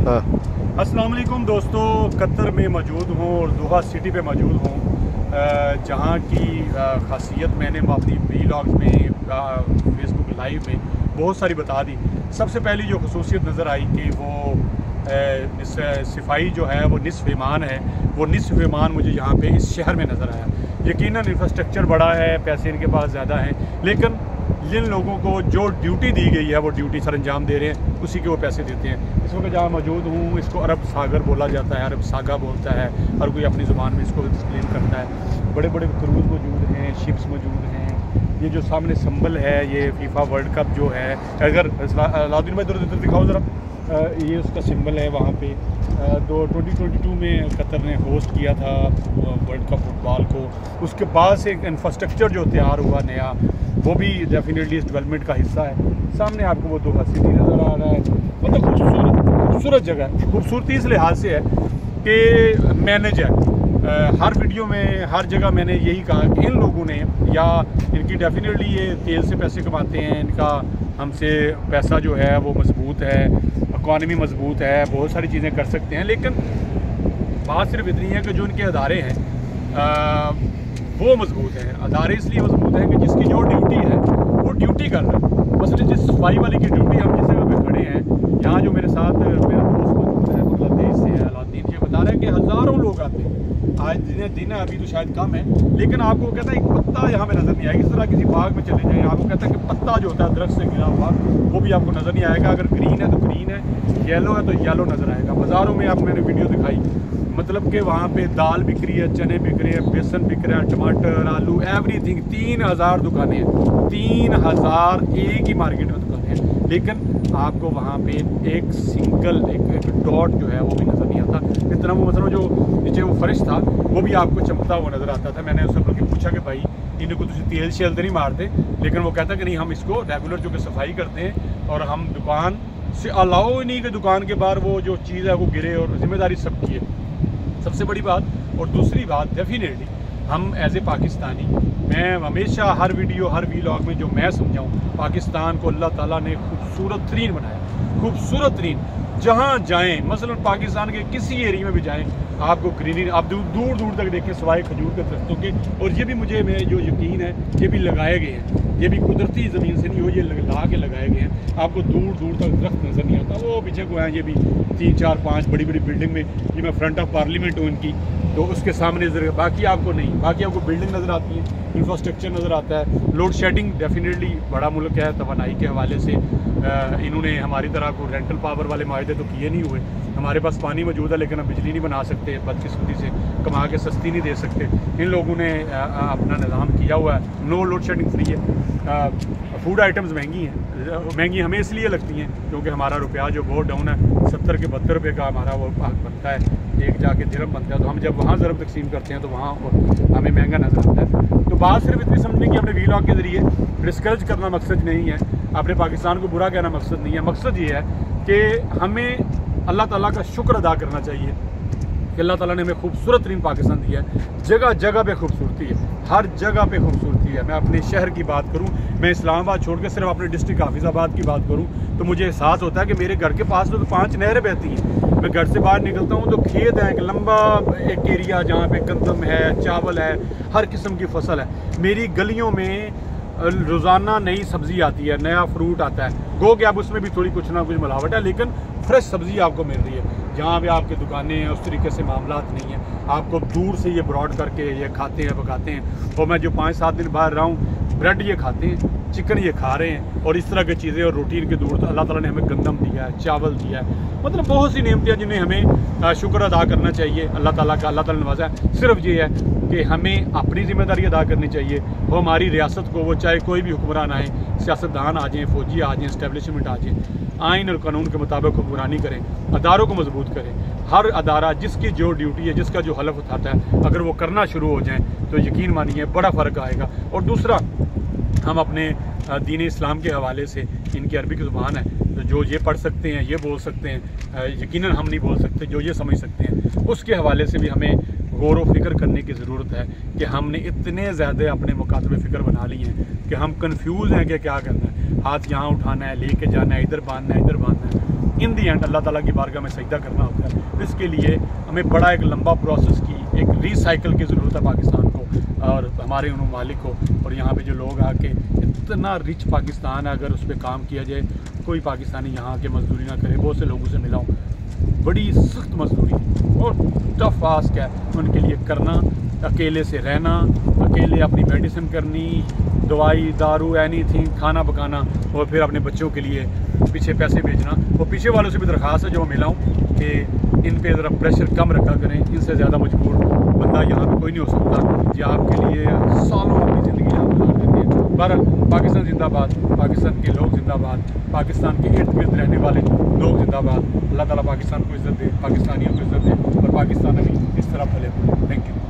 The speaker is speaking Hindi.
हाँ। अस्सलाम वालेकुम दोस्तों, कतर में मौजूद हूँ और दोहा सिटी पे मौजूद हूँ, जहाँ की खासियत मैंने अपनी व्लॉग्स में, फेसबुक लाइव में बहुत सारी बता दी। सबसे पहली जो खसूसियत नज़र आई कि वो सफाई जो है वो निस्फ़ ईमान है। वो निस्फ़ ईमान मुझे यहाँ पे इस शहर में नज़र आया। यकीनन इंफ्रास्ट्रक्चर बड़ा है, पैसे इनके पास ज़्यादा हैं, लेकिन जिन लोगों को जो ड्यूटी दी गई है वो ड्यूटी सर अंजाम दे रहे हैं, उसी के वो पैसे देते हैं। इस वक्त जहाँ मौजूद हूँ, इसको अरब सागर बोला जाता है, अरब सागा बोलता है, हर कोई अपनी ज़ुबान में इसको एक्सप्लेन करता है। बड़े बड़े क्रूज़ मौजूद हैं, शिप्स मौजूद हैं। ये जो सामने संबल है, ये फीफा वर्ल्ड कप जो है, अगर अलाउद्दीन भाई इधर दिखाओ ज़रा, ये उसका सिंबल है। वहाँ पे 2022 में कतर ने होस्ट किया था वर्ल्ड कप फुटबॉल को। उसके बाद से इंफ्रास्ट्रक्चर जो तैयार हुआ नया, वो भी डेफिनेटली इस डेवलपमेंट का हिस्सा है। सामने आपको वो दोहा सिटी नज़र आ रहा है। मतलब खूबसूरत जगह है। खूबसूरती इस लिहाज से है कि मैनेज है। हर वीडियो में, हर जगह मैंने यही कहा कि इन लोगों ने, या इनकी डेफिनेटली ये तेल से पैसे कमाते हैं, इनका हमसे पैसा जो है वो मजबूत है, इकॉनमी मजबूत है, बहुत सारी चीज़ें कर सकते हैं। लेकिन बात सिर्फ इतनी है कि जो इनके अदारे हैं वो मजबूत हैं। अदारे इसलिए मजबूत हैं कि जिसकी जो ड्यूटी है वो ड्यूटी कर रहा है। मसलन जिस सफाई वाले की ड्यूटी, हम जिस जगह पे खड़े हैं, यहाँ जो मेरे साथ मेरा दोस्त मौजूद है, बांग्लादेश से है, अलाउद्दीन, ये बता रहा है कि हज़ारों लोग आते हैं। आज दिन है, अभी तो शायद कम है, लेकिन आपको कहता है एक पत्ता यहाँ पे नज़र नहीं आएगा। इस तरह किसी बाग में चले जाएँ, आपको कहता है कि पत्ता जो होता है दरख्त से गिरा हुआ, वो भी आपको नज़र नहीं आएगा। अगर ग्रीन है तो ग्रीन है, येलो है तो येलो नज़र आएगा। बाज़ारों में आप मैंने वीडियो दिखाई, मतलब कि वहाँ पे दाल बिक रही है, चने बिक रहे हैं, बेसन बिक रहा है, टमाटर, आलू, एवरीथिंग। 3000 दुकानें हैं, 3000 एक ही मार्केट में दुकानें हैं, लेकिन आपको वहाँ पे एक सिंगल एक डॉट जो है वो भी नज़र नहीं आता। इतना वो मतलब जो नीचे वो फर्श था वो भी आपको चमकता हुआ नज़र आता था। मैंने उससे बल्कि पूछा कि भाई इन्हें को तुझे तेल शेल तो नहीं मारते, लेकिन वो कहता कि नहीं, हम इसको रेगुलर जो कि सफाई करते हैं और हम दुकान से अलाउ ही नहीं कि दुकान के बाहर वो जो चीज़ है वो गिरे, और जिम्मेदारी सबकी है, सबसे बड़ी बात। और दूसरी बात, डेफिनेटली हम एज ए पाकिस्तानी, मैं हमेशा हर वीडियो, हर व्लॉग में जो मैं समझाऊँ, पाकिस्तान को अल्लाह ताला ने खूबसूरत तरीन बनाया, खूबसूरत तरीन। जहाँ जाएँ, मसलन पाकिस्तान के किसी एरिया में भी जाएँ, आपको ग्रीनरी आप दूर दूर तक देखें सिवाय खजूर के दरख्तों के। और ये भी मुझे जो यकीन है, ये भी लगाए गए हैं, ये भी कुदरती ज़मीन से नहीं हो, ये ला के लगाए गए हैं। आपको दूर दूर तक दरख्त नज़र नहीं आता। वो पीछे को है, ये भी 3 4 5 बड़ी बड़ी बिल्डिंग में, ये मैं फ्रंट ऑफ पार्लियामेंट हूँ इनकी, तो उसके सामने बाकी आपको नहीं, बाकी आपको बिल्डिंग नज़र आती है, इंफ्रास्ट्रक्चर नज़र आता है। लोड शेडिंग डेफिनेटली बड़ा मुल्क है, तवानाई के हवाले से इन्होंने हमारी तरह को रेंटल पावर वाले माहदे तो किए नहीं हुए। हमारे पास पानी मौजूद है, लेकिन हम बिजली नहीं बना सकते, बदकिस्मती से कमा के सस्ती नहीं दे सकते। इन लोगों ने अपना निज़ाम किया हुआ है, नो लोड शेडिंग फ्री है। फूड आइटम्स महंगी हैं, महंगी हमें इसलिए लगती हैं क्योंकि हमारा रुपया जो बहुत डाउन है, 70 के 72 रुपये का हमारा वो भाग बनता है, एक जाके दिरहम बनता है। तो हम जब वहाँ ज़रब तकसीम करते हैं तो वहाँ हमें महंगा नज़र आता है। तो बात सिर्फ इतनी समझने की, अपने व्लॉग के ज़रिए डिस्करेज करना मकसद नहीं है, अपने पाकिस्तान को बुरा कहना मकसद नहीं है। मकसद ये है कि हमें अल्लाह ताला का शुक्र अदा करना चाहिए कि अल्लाह ताला ने हमें खूबसूरत तरीन पाकिस्तान दिया है। जगह जगह पे खूबसूरती है, हर जगह पे खूबसूरती है। मैं अपने शहर की बात करूं, मैं इस्लामाबाद छोड़ के सिर्फ अपने डिस्ट्रिक्ट हाफिज़ाबाद की बात करूं, तो मुझे एहसास होता है कि मेरे घर के पास तो 5 नहरें बहती हैं। मैं घर से बाहर निकलता हूं तो खेत है, एक लंबा एक एरिया जहाँ पे गंदम है, चावल है, हर किस्म की फसल है। मेरी गलियों में रोज़ाना नई सब्ज़ी आती है, नया फ्रूट आता है। गो कि अब उसमें भी थोड़ी कुछ ना कुछ मिलावट है, लेकिन फ्रेश सब्ज़ी आपको मिल रही है। जहाँ भी आपकी दुकानें हैं उस तरीके से मामलात नहीं है, आपको दूर से ये ब्रॉड करके ये खाते हैं, पकाते हैं। और मैं जो 5-7 दिन बाहर रहा हूँ, ब्रेड ये खाते हैं, चिकन ये खा रहे हैं, और इस तरह की चीज़ें, और रूटीन के दूर। तो अल्लाह ताला ने हमें गंदम दिया है, चावल दिया है, मतलब बहुत सी नेमतें जिन्हें हमें शुक्र अदा करना चाहिए अल्लाह ताला का। अल्लाह ताला ने नवाजा है। सिर्फ ये है कि हमें अपनी ज़िम्मेदारी अदा करनी चाहिए। वो हमारी रियासत को, वो चाहे कोई भी हुक्मरान आए, सियासतदान आ जाएँ, फौजी आ जाएँ, इस्टेब्लिशमेंट आ जाएँ, आइन और कानून के मुताबिक हुक्मरानी करें, अदारों को मजबूत करें। हर अदारा जिसकी जो ड्यूटी है, जिसका जो हलफ उठाता है, अगर वो करना शुरू हो जाएँ तो यकीन मानिए बड़ा फ़र्क आएगा। और दूसरा, हम अपने दीन इस्लाम के हवाले से, इनकी अरबी की ज़ुबान है, तो जो ये पढ़ सकते हैं, ये बोल सकते हैं, यकीनन हम नहीं बोल सकते, जो ये समझ सकते हैं, उसके हवाले से भी हमें गौर व फिक्र करने की ज़रूरत है कि हमने इतने ज़्यादा अपने मुकातबे फ़िक्र बना लिए हैं कि हम कन्फ्यूज़ हैं कि क्या करना है। हाथ यहाँ उठाना है, लेके जाना है, इधर बांधना है, इधर बांधना है। इन दी एंड अल्लाह ताला की बारगाह में सजदा करना होता है। इसके लिए हमें बड़ा एक लंबा प्रोसेस की, एक रिसाइकिल की ज़रूरत है पाकिस्तान को और हमारे उन मालिक को। और यहाँ पे जो लोग आके, इतना रिच पाकिस्तान है, अगर उस पर काम किया जाए, कोई पाकिस्तानी यहाँ आके मजदूरी ना करे। बहुत से लोगों से मिला हूँ, बड़ी सख्त मजदूरी और टफ आस्क है उनके लिए करना, अकेले से रहना, अकेले अपनी मेडिसिन करनी, दवाई दारू एनीथिंग, खाना पकाना, और फिर अपने बच्चों के लिए पीछे पैसे भेजना। और पीछे वालों से भी दरख्वास्त है जो मिला हूँ कि इन पे ज़रा प्रेशर कम रखा करें। इनसे ज़्यादा मजबूर बंदा यहाँ पे कोई नहीं हो सकता जो आपके लिए सालों अपनी ज़िंदगी यहाँ गुजार देते हैं। बहरहाल पाकिस्तान जिंदाबाद, पाकिस्तान के लोग जिंदाबाद, पाकिस्तान के इर्द गिर्द रहने वाले लोग जिंदाबाद। अल्लाह ताला पाकिस्तान को इज़्ज़त दे, पाकिस्तानियों को इज़्ज़त दे और पाकिस्तान अभी इस तरह फैले। Thank you.